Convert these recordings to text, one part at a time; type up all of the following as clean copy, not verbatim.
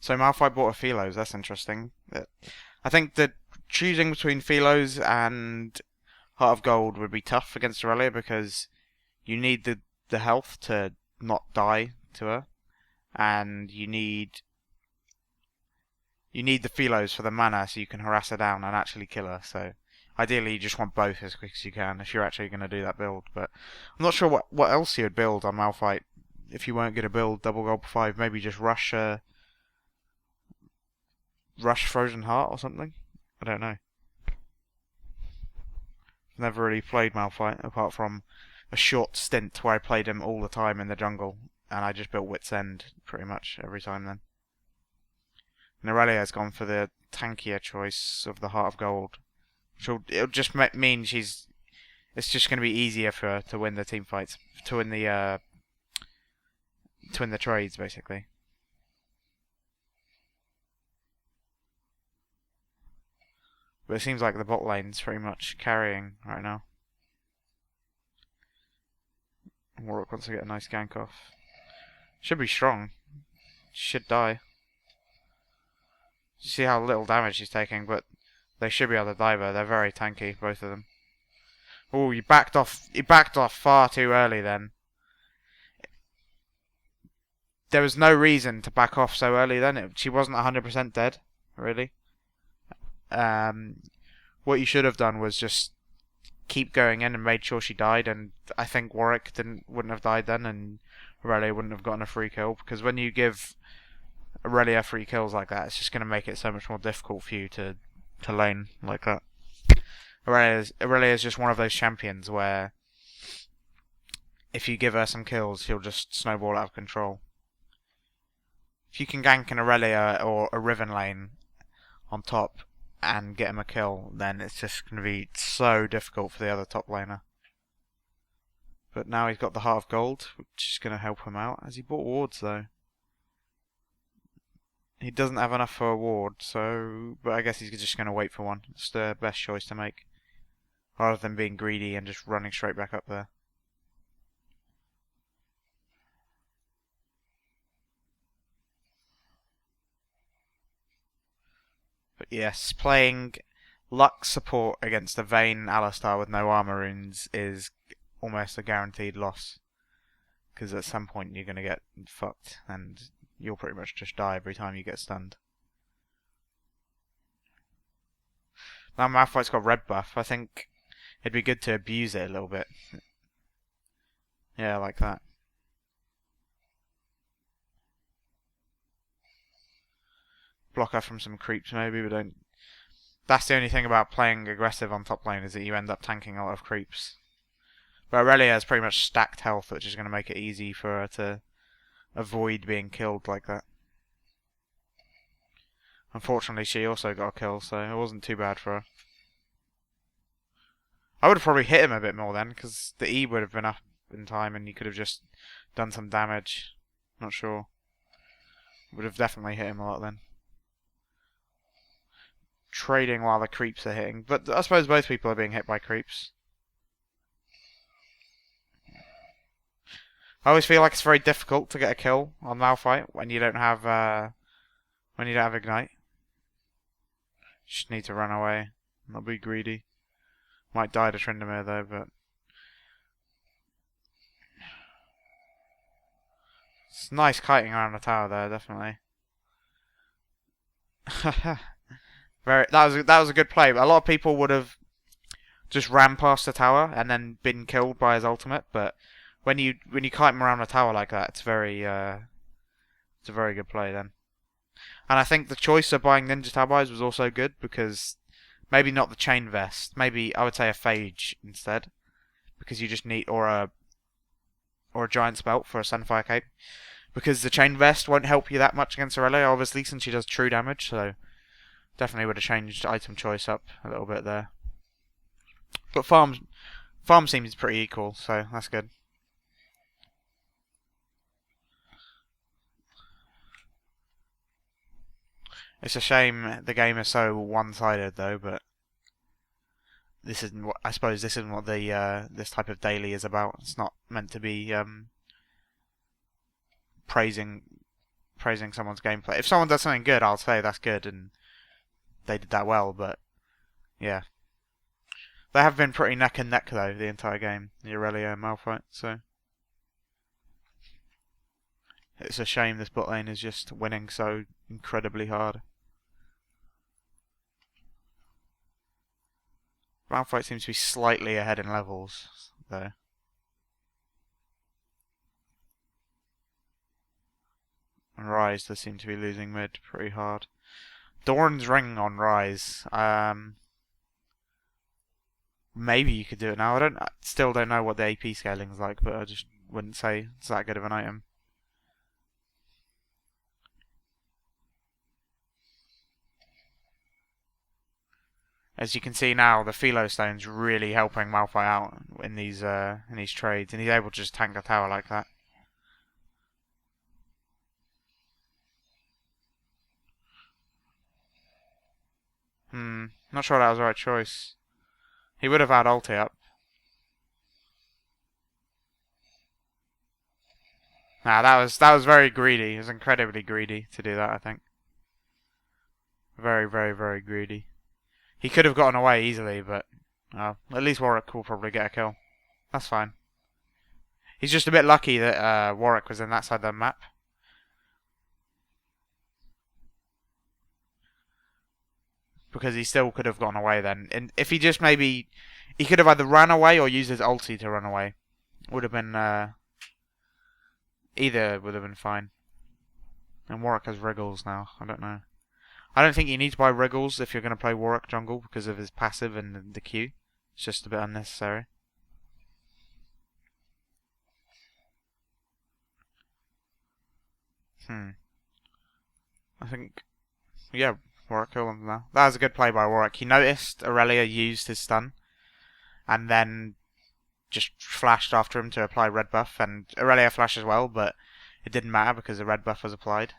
So Malphite bought a Philos, that's interesting. I think that choosing between Philos and Heart of Gold would be tough against Aurelia because you need the health to not die to her, and you need the Philos for the mana so you can harass her down and actually kill her. So ideally you just want both as quick as you can if you're actually going to do that build. But I'm not sure what else you would build on Malphite if you weren't going to build double gold for 5. Maybe just rush Frozen Heart or something. I don't know. Never really played Malphite apart from a short stint where I played him all the time in the jungle, and I just built Wit's End pretty much every time then. And Aurelia's gone for the tankier choice of the Heart of Gold. It'll just mean it's just going to be easier for her to win the team fights, to win the trades basically. But it seems like the bot lane's pretty much carrying right now. Warwick wants to get a nice gank off. Should be strong. Should die. See how little damage he's taking, but they should be able to dive her. They're very tanky, both of them. Oh, you backed off. He backed off far too early then. There was no reason to back off so early then. She wasn't 100% dead, really. What you should have done was just keep going in and made sure she died, and I think Warwick wouldn't have died then, and Aurelia wouldn't have gotten a free kill, because when you give Aurelia free kills like that, it's just going to make it so much more difficult for you to lane like that. Aurelia is just one of those champions where if you give her some kills, she'll just snowball out of control. If you can gank an Aurelia or a Riven lane on top and get him a kill, then it's just going to be so difficult for the other top laner. But now he's got the Heart of Gold, which is going to help him out. Has he bought wards though? He doesn't have enough for a ward, but I guess he's just going to wait for one. It's the best choice to make, rather than being greedy and just running straight back up there. But yes, playing Lux support against a Vayne Alistar with no armor runes is almost a guaranteed loss. Because at some point you're going to get fucked, and you'll pretty much just die every time you get stunned. Now Malphite's got red buff. I think it'd be good to abuse it a little bit. Yeah, like that. Block her from some creeps maybe, but don't. That's the only thing about playing aggressive on top lane, is that you end up tanking a lot of creeps. But Aurelia has pretty much stacked health, which is going to make it easy for her to avoid being killed like that. Unfortunately, she also got a kill, so it wasn't too bad for her. I would have probably hit him a bit more then, because the E would have been up in time and you could have just done some damage. Not sure. Would have definitely hit him a lot then. Trading while the creeps are hitting, but I suppose both people are being hit by creeps. I always feel like it's very difficult to get a kill on Malphite when you don't have ignite. Just need to run away, not be greedy. Might die to Tryndamere though, but it's nice kiting around the tower there, definitely. That was a good play. But a lot of people would have just ran past the tower and then been killed by his ultimate. But when you kite him around the tower like that, it's a very good play then. And I think the choice of buying Ninja Tabis was also good, because maybe not the chain vest, maybe I would say a phage instead, because you just need or a giant spelt for a Sunfire Cape, because the chain vest won't help you that much against Aurelia, obviously, since she does true damage. So definitely would have changed item choice up a little bit there. But farm seems pretty equal, so that's good. It's a shame the game is so one-sided though, but I suppose this isn't what this type of daily is about. It's not meant to be praising praising someone's gameplay. If someone does something good, I'll say that's good and they did that well, but yeah. They have been pretty neck and neck though the entire game, Irelia and Malphite, so it's a shame this bot lane is just winning so incredibly hard. Malphite seems to be slightly ahead in levels though. And Rise does seem to be losing mid pretty hard. Dawn's ring on Rise. Maybe you could do it now. I still don't know what the AP scaling is like, but I just wouldn't say it's that good of an item. As you can see now, the Philo Stone's really helping Malphite out in these trades, and he's able to just tank a tower like that. Not sure that was the right choice. He would have had ulti up. Nah, that was very greedy. It was incredibly greedy to do that, I think. Very, very, very greedy. He could have gotten away easily, but at least Warwick will probably get a kill. That's fine. He's just a bit lucky that Warwick was in that side of the map. Because he still could have gone away then. And if he just maybe... He could have either ran away or used his ulti to run away. Would have been... either would have been fine. And Warwick has wriggles now. I don't know. I don't think you need to buy wriggles if you're going to play Warwick jungle because of his passive and the Q. It's just a bit unnecessary. I think... Yeah, Warwick killed him now. That was a good play by Warwick. He noticed Aurelia used his stun. And then just flashed after him to apply red buff. And Aurelia flashed as well, but it didn't matter because the red buff was applied.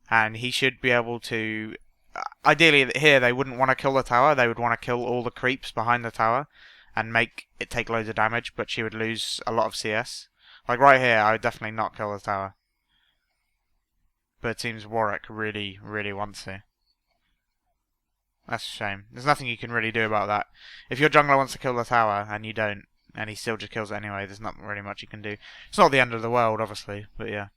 And he should be able to... Ideally here they wouldn't want to kill the tower. They would want to kill all the creeps behind the tower. And make it take loads of damage. But she would lose a lot of CS. Like right here, I would definitely not kill the tower. But it seems Warwick really, really wants to. That's a shame. There's nothing you can really do about that. If your jungler wants to kill the tower and you don't, and he still just kills it anyway, there's not really much you can do. It's not the end of the world, obviously, but yeah.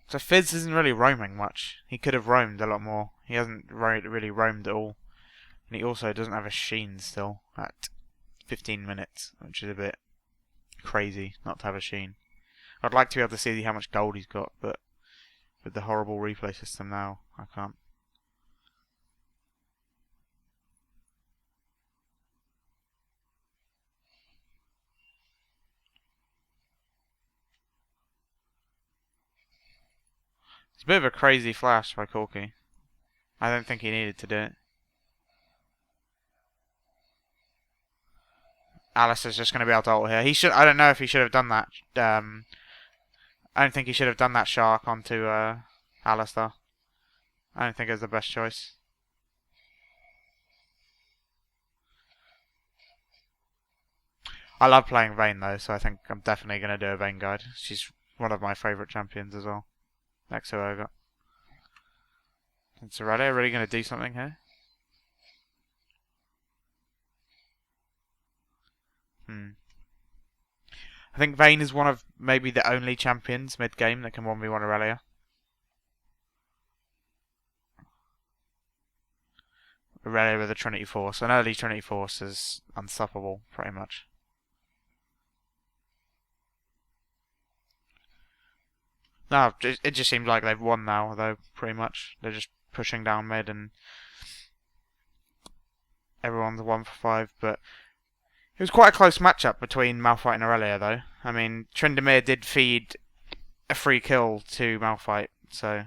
So Fizz isn't really roaming much. He could have roamed a lot more. He hasn't really roamed at all. And he also doesn't have a Sheen still at 15 minutes, which is a bit crazy not to have a Sheen. I'd like to be able to see how much gold he's got, but with the horrible replay system now, I can't. It's a bit of a crazy flash by Corki. I don't think he needed to do it. Alistair's just going to be able to ult here. He should. I don't know if he should have done that. I don't think he should have done that shark onto Alistair. I don't think it was the best choice. I love playing Vayne though, so I think I'm definitely going to do a Vayne guide. She's one of my favourite champions as well. Next to Urgot. Is Aurelia really going to do something here? I think Vayne is one of maybe the only champions mid-game that can 1v1 Aurelia. Aurelia with a Trinity Force. An early Trinity Force is unstoppable, pretty much. No, it just seems like they've won now, though, pretty much. They're just pushing down mid and everyone's 1 for 5, but it was quite a close matchup between Malphite and Aurelia, though. I mean, Tryndamere did feed a free kill to Malphite, so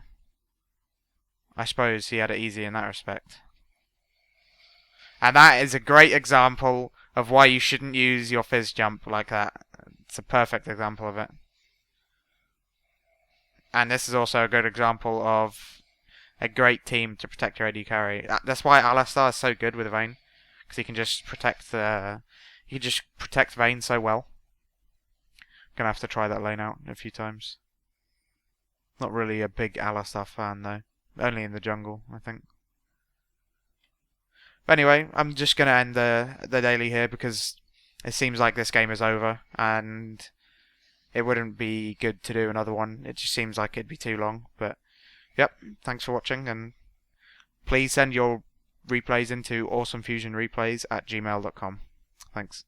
I suppose he had it easy in that respect. And that is a great example of why you shouldn't use your Fizz jump like that. It's a perfect example of it. And this is also a good example of a great team to protect your AD carry. That's why Alistar is so good with Vayne. because he can just protect Vayne so well. Gonna have to try that lane out a few times. Not really a big Alistar fan though. Only in the jungle, I think. But anyway, I'm just gonna end the daily here because it seems like this game is over and it wouldn't be good to do another one. It just seems like it'd be too long. But yep, thanks for watching, and please send your replays into awesomefusionreplays@gmail.com. Thanks.